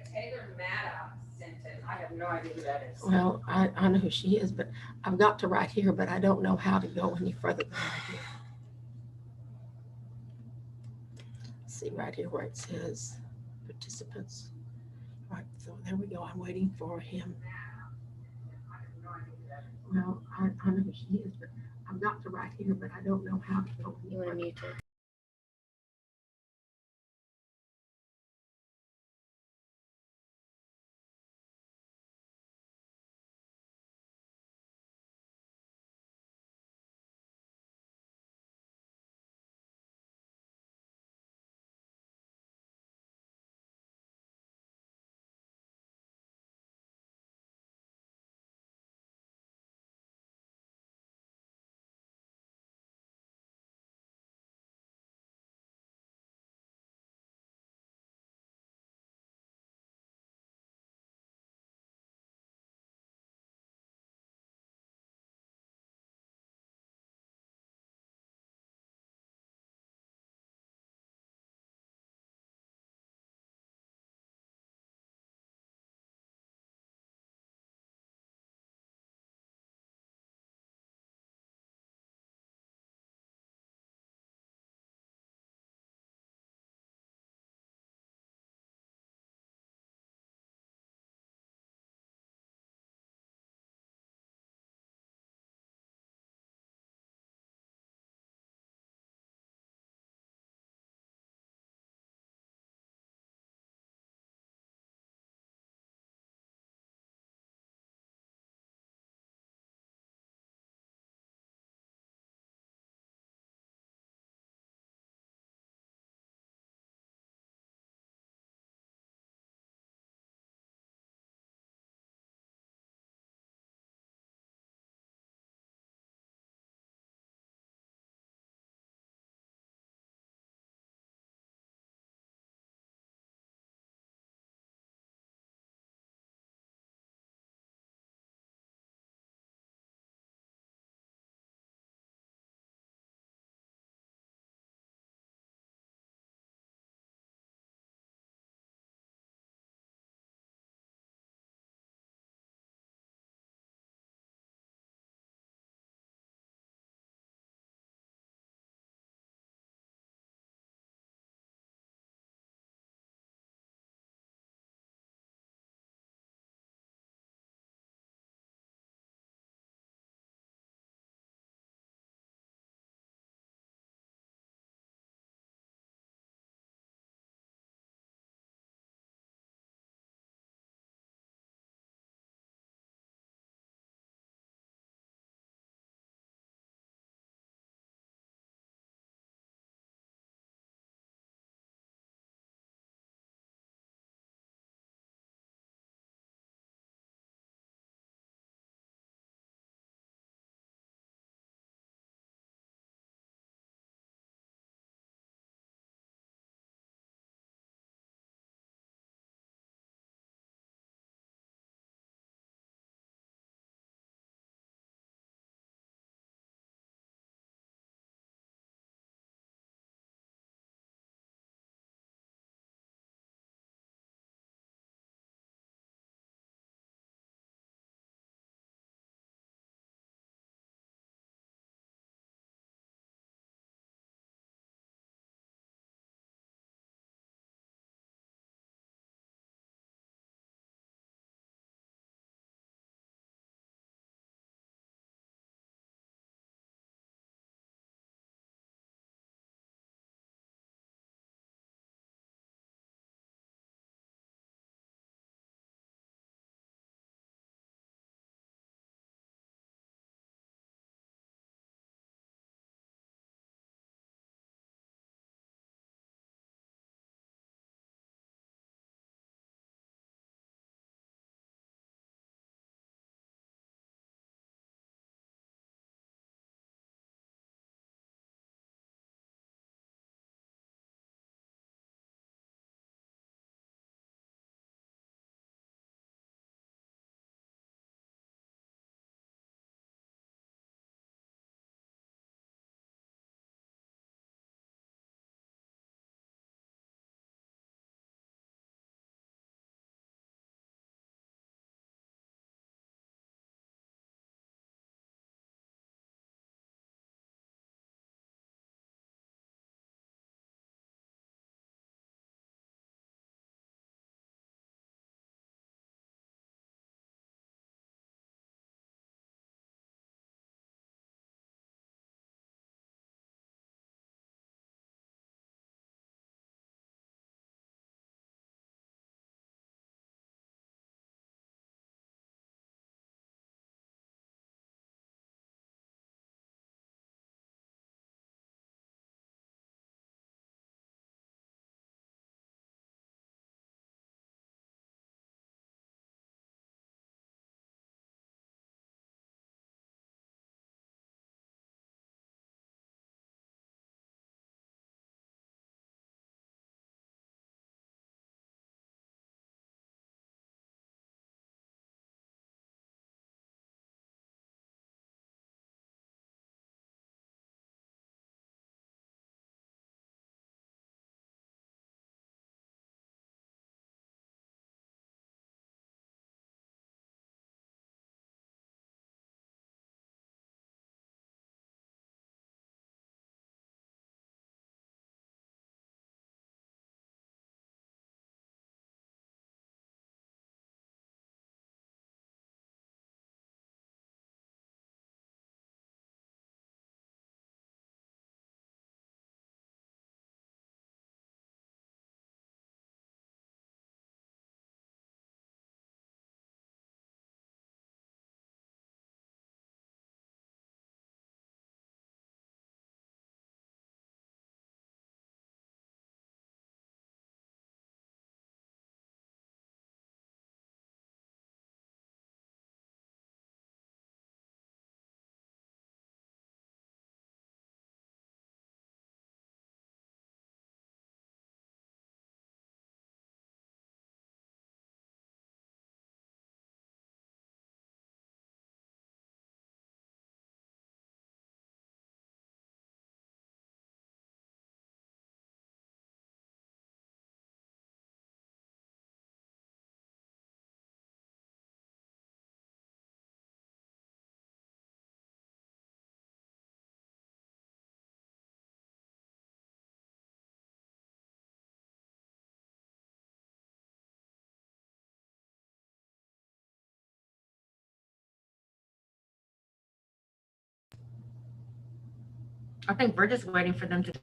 Taylor Maddox sent it. I have no idea who that is. Well, I know who she is, but I've got to right here, but I don't know how to go any further than right here. See right here where it says participants. Right, so there we go. I'm waiting for him. Well, I know who she is, but I've got to right here, but I don't know how to go any You want to further. mute her? I think we're just waiting for them to.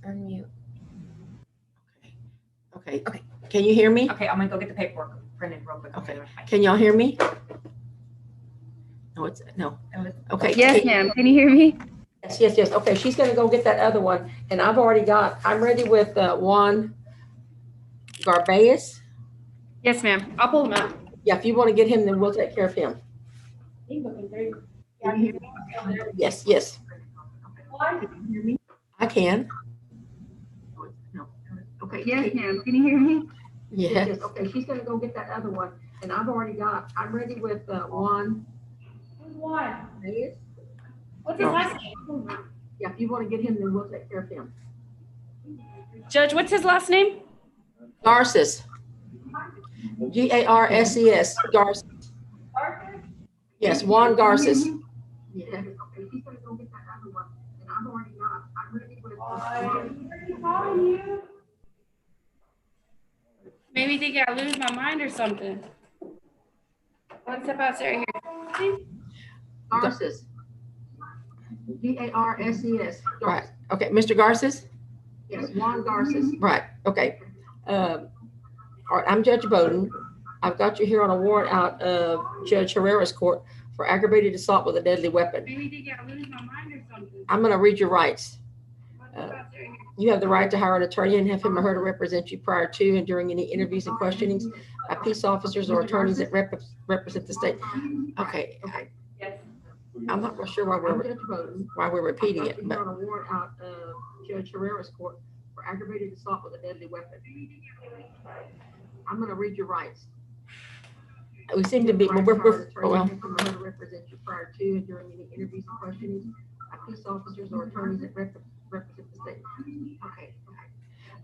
Unmute. Okay. Okay. Can you hear me? Okay, I'm gonna go get the paperwork printed real quick. Okay. Can y'all hear me? No, it's no. Okay. Yes, ma'am. Can you hear me? Yes. Okay, she's gonna go get that other one, and I'm ready with Juan Garbais. Yes, ma'am. I'll pull them out. Yeah, if you want to get him, then we'll take care of him. Yes. I can. No. Okay. Yes, ma'am. Can you hear me? Yes. Okay, she's gonna go get that other one, and I'm ready with Juan. Why? Garbais. What's his last name? Yeah, if you want to get him, then we'll take care of him. Judge, what's his last name? Garces. Garces. Garces. Yes, Juan Garces. Yeah. Okay, she's gonna go get that other one, and I'm ready with Maybe think I lose my mind or something. One step outside here. Garces. Garces. Right. Okay, Mr. Garces? Yes, Juan Garces. Right. Okay. All right, I'm Judge Bodden. I've got you here on a warrant out of Judge Herrera's court for aggravated assault with a deadly weapon. Maybe think I lose my mind or something. I'm going to read your rights. One step outside here. You have the right to hire an attorney and have him or her to represent you prior to and during any interviews and questionings by peace officers or attorneys that represent the state. Okay. Yes. I'm not real sure why we're repeating it, but on a warrant out of Judge Herrera's court for aggravated assault with a deadly weapon. I'm going to read your rights. We seem to be, well, represent you prior to and during any interviews and questionings by peace officers or attorneys that represent the state.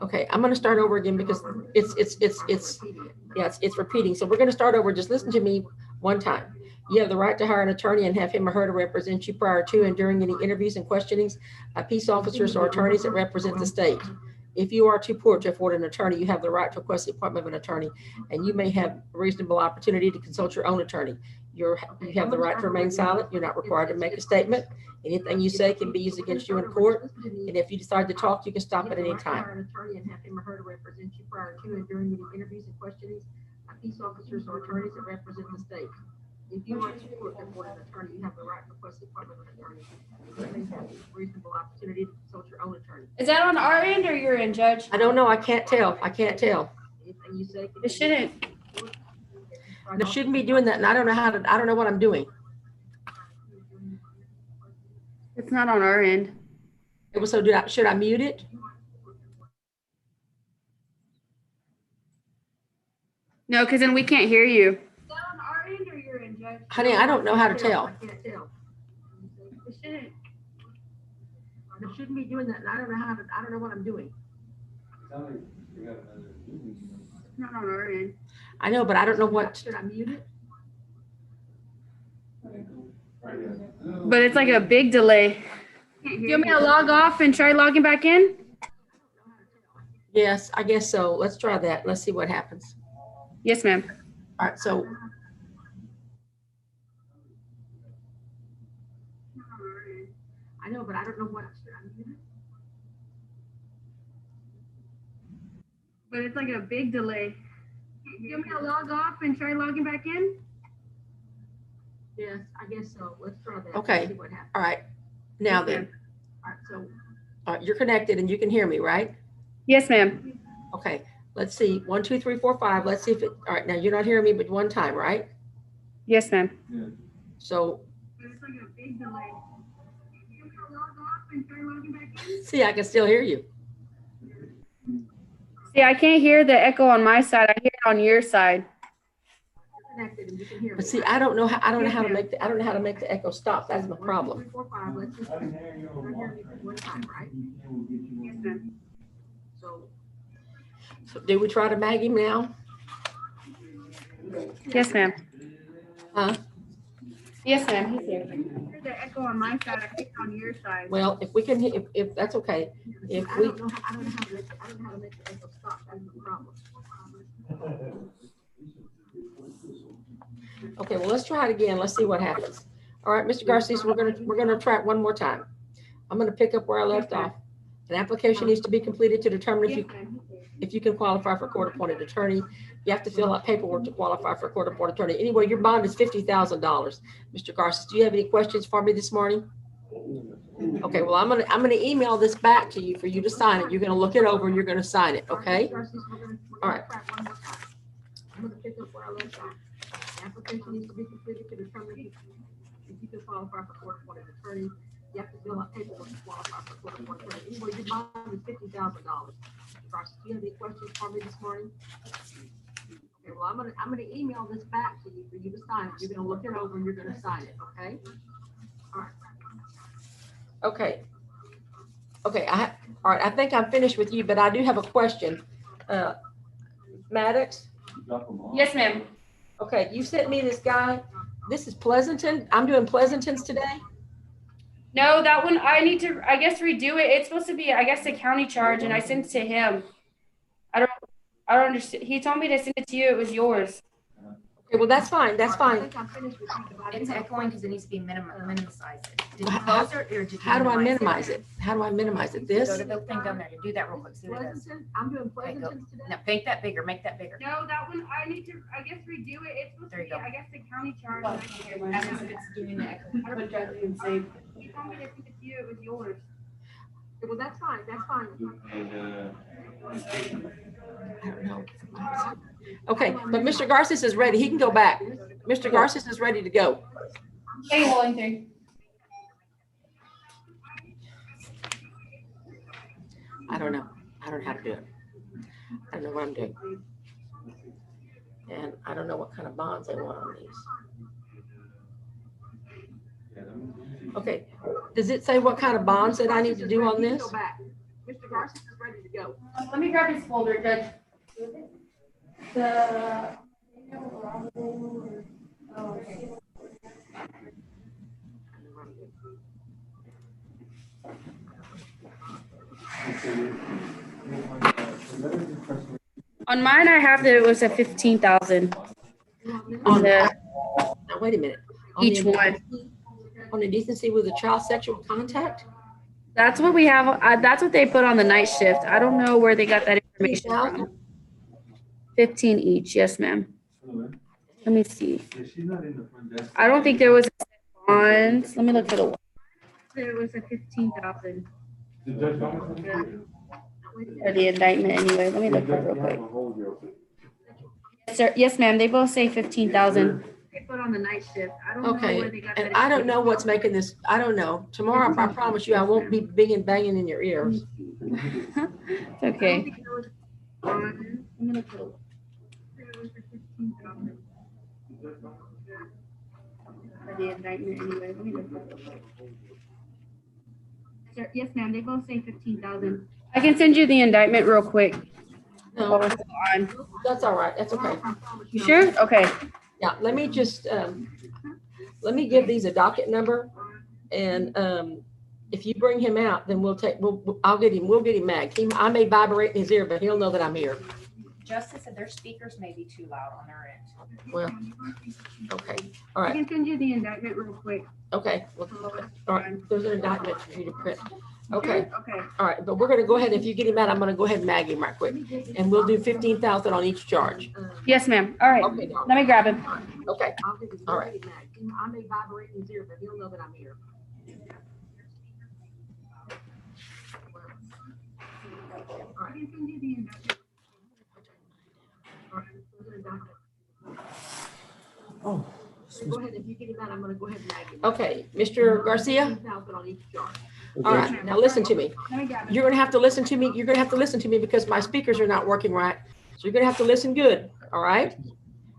Okay. I'm going to start over again because it's repeating. So we're going to start over. Just listen to me one time. You have the right to hire an attorney and have him or her to represent you prior to and during any interviews and questionings by peace officers or attorneys that represent the state. If you are too poor to afford an attorney, you have the right to request the appointment of an attorney, and you may have a reasonable opportunity to consult your own attorney. You have the right to remain silent. You're not required to make a statement. Anything you say can be used against you in court, and if you decide to talk, you can stop at any time. An attorney and have him or her to represent you prior to and during any interviews and questionings by peace officers or attorneys that represent the state. If you are too poor to afford an attorney, you have the right to request the appointment of an attorney. You may have a reasonable opportunity to consult your own attorney. Is that on our end or your end, Judge? I don't know. I can't tell. Anything you say can It shouldn't. No, shouldn't be doing that, and I don't know what I'm doing. It's not on our end. So should I mute it? No, because then we can't hear you. Is that on our end or your end, Judge? Honey, I don't know how to tell. It shouldn't. I shouldn't be doing that, and I don't know what I'm doing. It's not on our end. I know, but I don't know what. Should I mute it? But it's like a big delay. You want me to log off and try logging back in? Yes, I guess so. Let's try that. Let's see what happens. Yes, ma'am. All right, so. I know, but I don't know what. Should I mute it? But it's like a big delay. You want me to log off and try logging back in? Yes, I guess so. Let's try that. Okay. Let's see what happens. All right. Now then. All right, so you're connected and you can hear me, right? Yes, ma'am. Okay. Let's see. 1, 2, 3, 4, 5. Let's see if it. All right. Now you're not hearing me, but one time, right? Yes, ma'am. Yeah. So. But it's like a big delay. You want me to log off and try logging back in? See, I can still hear you. See, I can't hear the echo on my side. I hear it on your side. But see, I don't know how to make the echo stop. That's my problem. So do we try to mag him now? Yes, ma'am. Huh? Yes, ma'am. He's here. I hear the echo on my side. I hear it on your side. Well, if we can, if that's okay. If we, I don't know how to make the echo stop. That's the problem. Okay, well, let's try it again. Let's see what happens. All right, Mr. Garces, we're gonna try it one more time. I'm gonna pick up where I left off. An application needs to be completed to determine if you can qualify for court-appointed attorney. You have to fill out paperwork to qualify for a court-appointed attorney. Anyway, your bond is $50,000. Mr. Garces, do you have any questions for me this morning? Okay, well, I'm gonna email this back to you for you to sign it. You're gonna look it over and you're gonna sign it, okay? All right. I'm gonna pick up where I left off. Application needs to be completed to determine if you can qualify for court-appointed attorney. You have to fill out paperwork to qualify for court-appointed attorney. Anyway, your bond is $50,000. Do you have any questions for me this morning? Okay, well, I'm gonna email this back to you for you to sign it. You're gonna look it over and you're gonna sign it, okay? All right. Okay. Okay, all right, I think I'm finished with you, but I do have a question. Maddox? Yes, ma'am. Okay, you sent me this guy. This is Pleasanton. I'm doing Pleasantons today. No, that one I need to, I guess, redo it. It's supposed to be, I guess, the county charge, and I sent it to him. I don't understand. He told me to send it to you. It was yours. Okay, well, that's fine. That's fine. It's echoing because it needs to be minimized. Did you close it or did you? How do I minimize it? How do I minimize it? This? Go to the thing down there. Do that real quick. See what it does. I'm doing Okay, go. Pleasantons today. Now make that bigger. Make that bigger. No, that one I need to, I guess, redo it. It's supposed There to you be, go. I guess, the county charge. That's if it's doing the echo. He told me to send it to you. It was yours. Okay, well, that's fine. That's fine. I don't know. Okay, but Mr. Garces is ready. He can go back. Mr. Garces is ready to go. Hey, Wellington. I don't know. I don't know how to do it. I don't know what I'm doing. And I don't know what kind of bonds I want on these. Okay, does it say what kind of bonds that I need to do on this? Mr. Garces is ready to go. Let me grab his folder, Judge. The. Oh, okay. On mine, I have that it was a 15,000 on the Now, wait a minute. On each the one. indecency- On indecency with a child sexual contact? That's what we have. That's what they put on the night shift. I don't know where they got that information 15,000? from. 15 each. Yes, ma'am. Let me see. I don't think there was a bond. Let me look for the one. There was a 15,000 for the indictment anyway. Let me look for it real quick. Yes, sir. Yes, ma'am. They both say 15,000. They put on the night shift. I don't know Okay, where they got and that. I don't know what's making this, I don't know. Tomorrow, I promise you, I won't be banging in your ears. It's okay. Let me look for the one. There was a 15,000 for the indictment anyway. Let me look for it real quick. Sir, yes, ma'am. They both say 15,000. I can send you the indictment real quick. No, while we're still on. that's all right, that's okay. You sure? Okay. Yeah, let me just, let me give these a docket number, and, if you bring him out, then we'll get him magged. I may vibrate in his ear, but he'll know that I'm here. Justice said their speakers may be too loud on their end. Well, okay, all I right, can send you the indictment real quick. okay. Well, all right, there's an indictment for you to print. Okay, Okay. all right, but we're gonna go ahead, if you get him out, I'm gonna go ahead and mag him right quick, and we'll do 15,000 on each charge. Yes, ma'am. All right. Okay, Let me grab him. okay, all right. I may vibrate in his ear, but he'll know that I'm here. All right. Oh. Go ahead, if you get him out, I'm gonna go ahead and mag him. Okay, Mr. Garcia? All right, now listen to me. Let me grab him. You're gonna have to listen to me. You're gonna have to listen to me because my speakers are not working right. So you're gonna have to listen good, all right?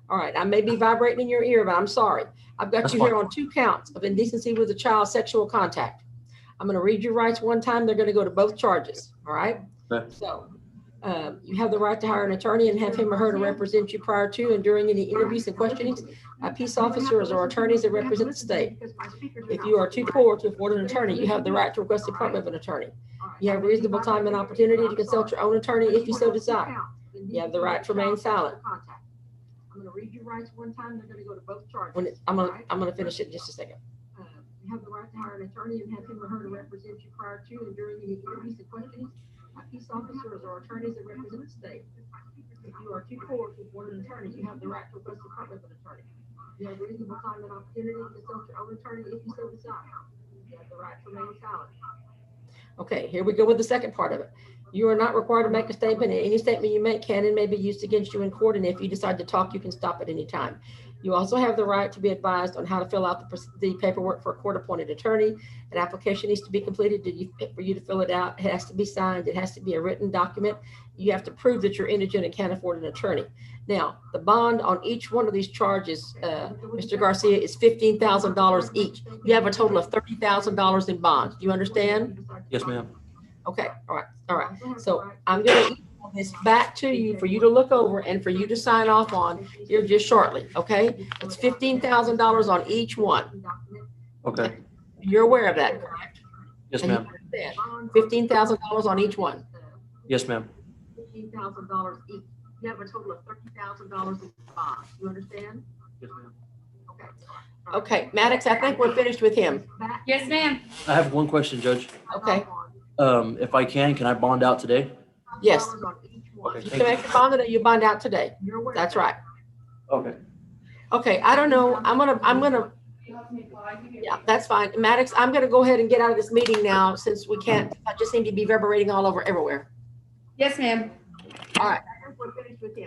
All right, I may be vibrating in your ear, but I'm sorry. I've got That's you here on 2 counts of indecency with a child sexual contact. I'm gonna read your rights one time. They're gonna go to both charges, all right? Okay. So, you have the right to hire an attorney and have him or her to represent you prior to and during any interviews and questionings. Peace officers or attorneys that represent the state. If you are too poor to afford an attorney, you have the right to request the appointment of an attorney. You have reasonable time and opportunity to consult your own attorney if you so desire. You have the right to remain silent. I'm gonna read your rights one time, they're gonna go to both charges. I'm gonna finish it in just a second. You have the right to hire an attorney and have him or her to represent you prior to and during any interviews and questionings. Peace officers or attorneys that represent the state. If you are too poor to afford an attorney, you have the right to request the appointment of an attorney. You have reasonable time and opportunity to consult your own attorney if you so desire. You have the right to remain silent. Okay, here we go with the second part of it. You are not required to make a statement, and any statement you make can and may be used against you in court, and if you decide to talk, you can stop at any time. You also have the right to be advised on how to fill out the paperwork for a court-appointed attorney. An application needs to be completed for you to fill it out. It has to be signed. It has to be a written document. You have to prove that you're indigent and can't afford an attorney. Now, the bond on each one of these charges, Mr. Garcia, is $15,000 each. You have a total of $30,000 in bonds. Do you understand? Yes, ma'am. Okay, all right, all right. So I'm gonna email this back to you for you to look over and for you to sign off on here just shortly, okay? It's $15,000 on each one. Okay. You're aware of that, correct? Yes, And you ma'am. understand, $15,000 on each one. Yes, ma'am. $15,000 each. You have a total of $30,000 in bonds. You understand? Yes, ma'am. Okay. Okay, Maddox, I think we're finished with him. Yes, ma'am. I have one question, Judge. Okay, If I can I bond out today? yes. Okay, You thank can you. make a bond today, you bond out today. That's right. Okay. Okay, I don't know. I'm gonna, yeah, that's fine. Maddox, I'm gonna go ahead and get out of this meeting now since we can't, I just seem to be reverberating all over everywhere. Yes, ma'am. All right. We're finished with him.